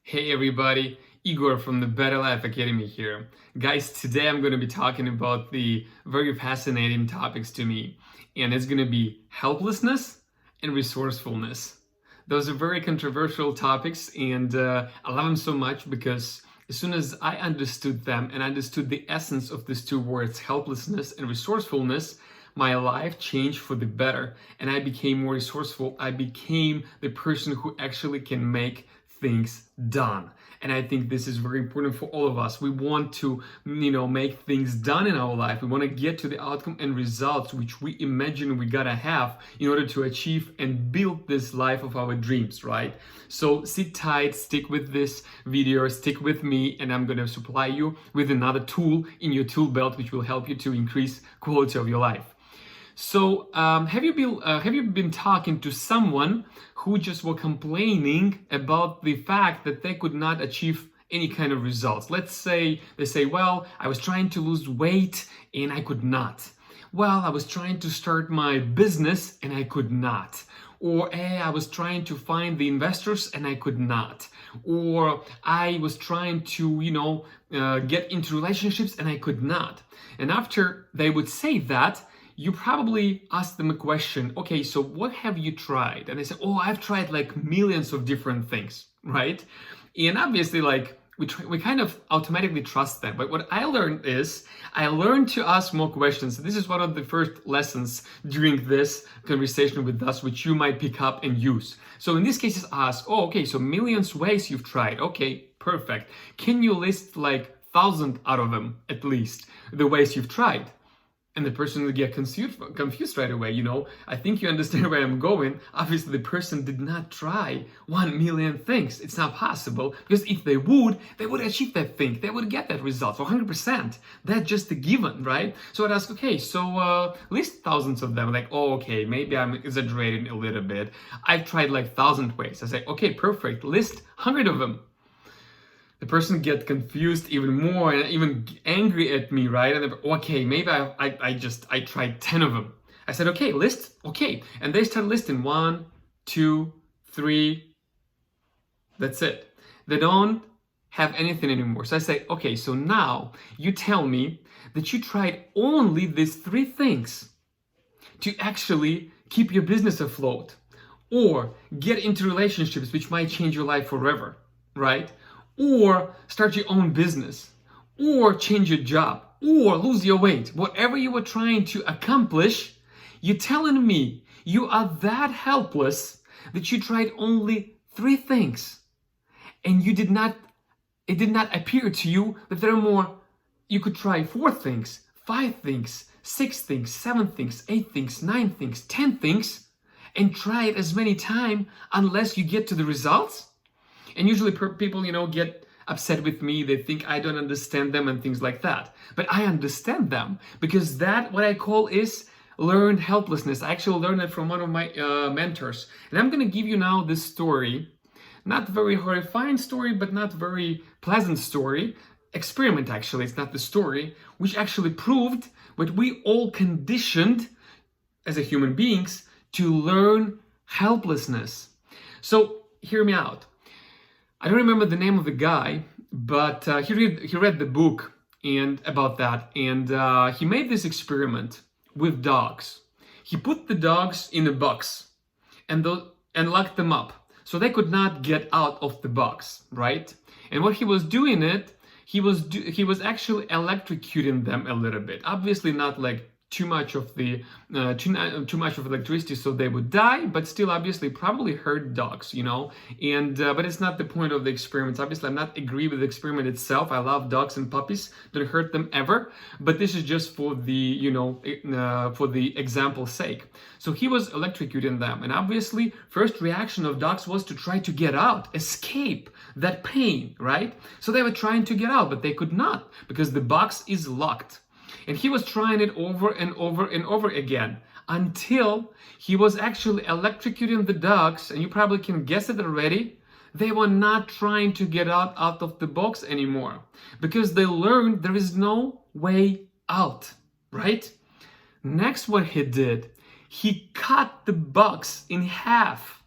Hey everybody, Igor from the Better Life Academy here. Guys, today I'm going to be talking about the very fascinating topics to me, and it's going to be helplessness and resourcefulness. Those are very controversial topics, and I love them so much because as soon as I understood them and understood the essence of these two words, helplessness and resourcefulness, my life changed for the better, and I became more resourceful. I became the person who actually can make things done. And I think this is very important for all of us. We want to, make things done in our life. We want to get to the outcome and results which we imagine we gotta have in order to achieve and build this life of our dreams, right? So sit tight, stick with this video, stick with me, and I'm gonna supply you with another tool in your tool belt which will help you to increase quality of your life. So, have you been talking to someone who just were complaining about the fact that they could not achieve any kind of results? Let's say they say, well, I was trying to lose weight and I could not. Well, I was trying to start my business and I could not. Or, hey, I was trying to find the investors and I could not. Or I was trying to, get into relationships and I could not. And after they would say that, you probably ask them a question, okay, so what have you tried? And they say, oh, I've tried like millions of different things, right? And obviously, we kind of automatically trust them. But what I learned is, I learned to ask more questions. This is one of the first lessons during this conversation with us, which you might pick up and use. So in these cases, ask, oh, okay, so millions ways you've tried. Okay, perfect. Can you list like 1,000 out of them, at least, the ways you've tried? And the person will get confused right away. I think you understand where I'm going. Obviously, the person did not try 1 million things. It's not possible, because if they would achieve that thing. They would get that result for 100%. That's just a given, right? So I'd ask, okay, so list thousands of them. Like, oh, okay, maybe I'm exaggerating a little bit. I've tried like 1,000 ways. I say, okay, perfect. List 100 of them. The person gets confused even more and even angry at me, right? And they're, okay, maybe I tried 10 of them. I said, okay, list, okay. And they start listing 1, 2, 3. That's it. They don't have anything anymore. So I say, okay, so now you tell me that you tried only these 3 things to actually keep your business afloat or get into relationships which might change your life forever, right? Or start your own business, or change your job, or lose your weight. Whatever you were trying to accomplish, you're telling me you are that helpless that you tried only 3 things. And it did not appear to you that there are more. You could try 4 things, 5 things, 6 things, 7 things, 8 things, 9 things, 10 things, and try it as many times unless you get to the results. And usually people, get upset with me. They think I don't understand them and things like that. But I understand them, because that, what I call, is learned helplessness. I actually learned it from one of my mentors. And I'm going to give you now this story. Not very horrifying story, but not very pleasant story. Experiment, actually. It's not the story, which actually proved what we all conditioned as a human beings to learn helplessness. So hear me out. I don't remember the name of the guy, but he read the book and about that, and he made this experiment with dogs. He put the dogs in a box and locked them up, so they could not get out of the box, right? And what he was doing he was actually electrocuting them a little bit. Obviously, not like too much of electricity so they would die, but still obviously probably hurt dogs, and but it's not the point of the experiments. Obviously, I'm not agree with the experiment itself. I love dogs and puppies, don't hurt them ever, but this is just for the for the example's sake. So he was electrocuting them, and obviously first reaction of dogs was to try to get out, escape that pain, right? So they were trying to get out, but they could not, because the box is locked. And he was trying it over and over and over again until he was actually electrocuting the dogs. And you probably can guess it already. They were not trying to get out of the box anymore, because they learned there is no way out, right? Next, what he did, he cut the box in half.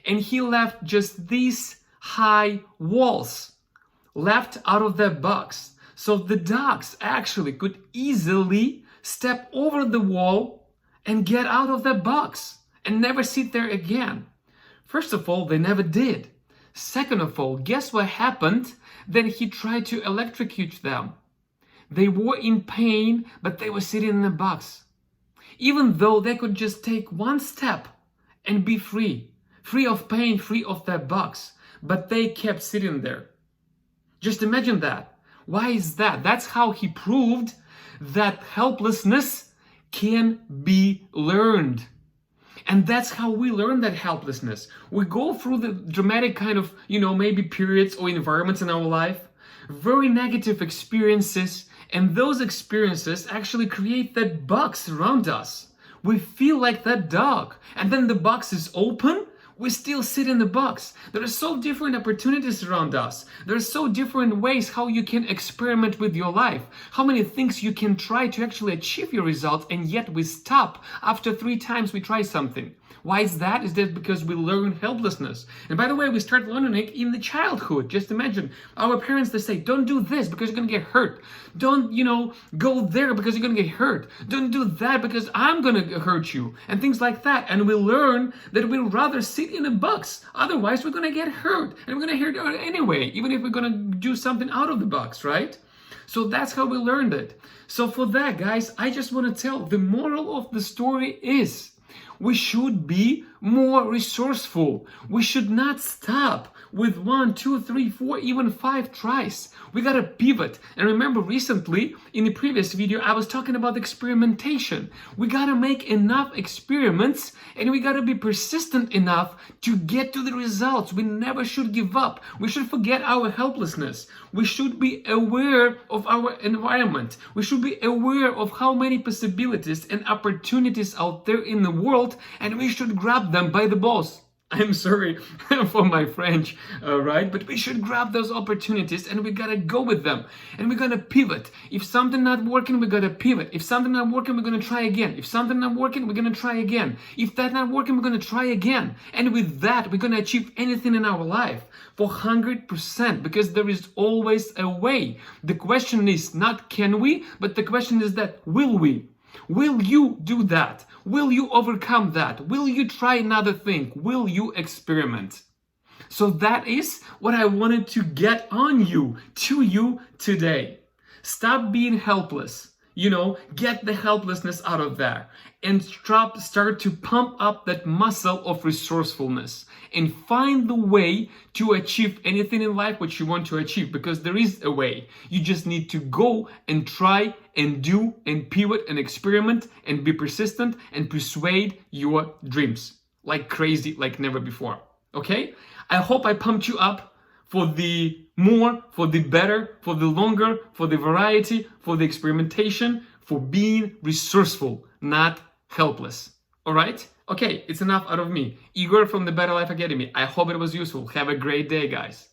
And he left just these high walls left out of that box. So the dogs actually could easily step over the wall and get out of that box and never sit there again. First of all, they never did. Second of all, guess what happened? Then he tried to electrocute them. They were in pain, but they were sitting in a box. Even though they could just take one step and be free of pain, free of that box, but they kept sitting there. Just imagine that. Why is that? That's how he proved that helplessness can be learned. And that's how we learn that helplessness. We go through the dramatic kind of, maybe periods or environments in our life, very negative experiences, and those experiences actually create that box around us. We feel like that dog, and then the box is open, we still sit in the box. There are so different opportunities around us. There are so different ways how you can experiment with your life. How many things you can try to actually achieve your results, and yet we stop after 3 times we try something. Why is that? Is that because we learn helplessness? And by the way, we start learning it in the childhood. Just imagine our parents, they say, don't do this because you're going to get hurt. Don't, go there because you're going to get hurt. Don't do that because I'm going to hurt you. And things like that. And we learn that we'd rather sit in a box. Otherwise, we're going to get hurt. And we're going to hurt anyway, even if we're going to do something out of the box, right? So that's how we learned it. So for that, guys, I just want to tell the moral of the story is we should be more resourceful. We should not stop with 1, 2, 3, 4, even 5 tries. We gotta pivot. And remember, recently in the previous video, I was talking about experimentation. We gotta make enough experiments and we gotta be persistent enough to get to the results. We never should give up. We should forget our helplessness. We should be aware of our environment. We should be aware of how many possibilities and opportunities out there in the world, and we should grab them by the balls. I'm sorry for my French, right? But we should grab those opportunities and we gotta go with them. And we gotta pivot. If something not working, we gotta pivot. If something not working, we're gonna try again. If something not working, we're gonna try again. If that's not working, we're gonna try again. And with that, we're gonna achieve anything in our life for 100%, because there is always a way. The question is not can we, but the question is that will we? Will you do that? Will you overcome that? Will you try another thing? Will you experiment? So that is what I wanted to get to you today. Stop being helpless. Get the helplessness out of there and start to pump up that muscle of resourcefulness and find the way to achieve anything in life what you want to achieve, because there is a way. You just need to go and try and do and pivot and experiment and be persistent and persuade your dreams like crazy, like never before. Okay? I hope I pumped you up for the more, for the better, for the longer, for the variety, for the experimentation, for being resourceful, not helpless. All right? Okay, it's enough out of me. Igor from the Better Life Academy. I hope it was useful. Have a great day, guys.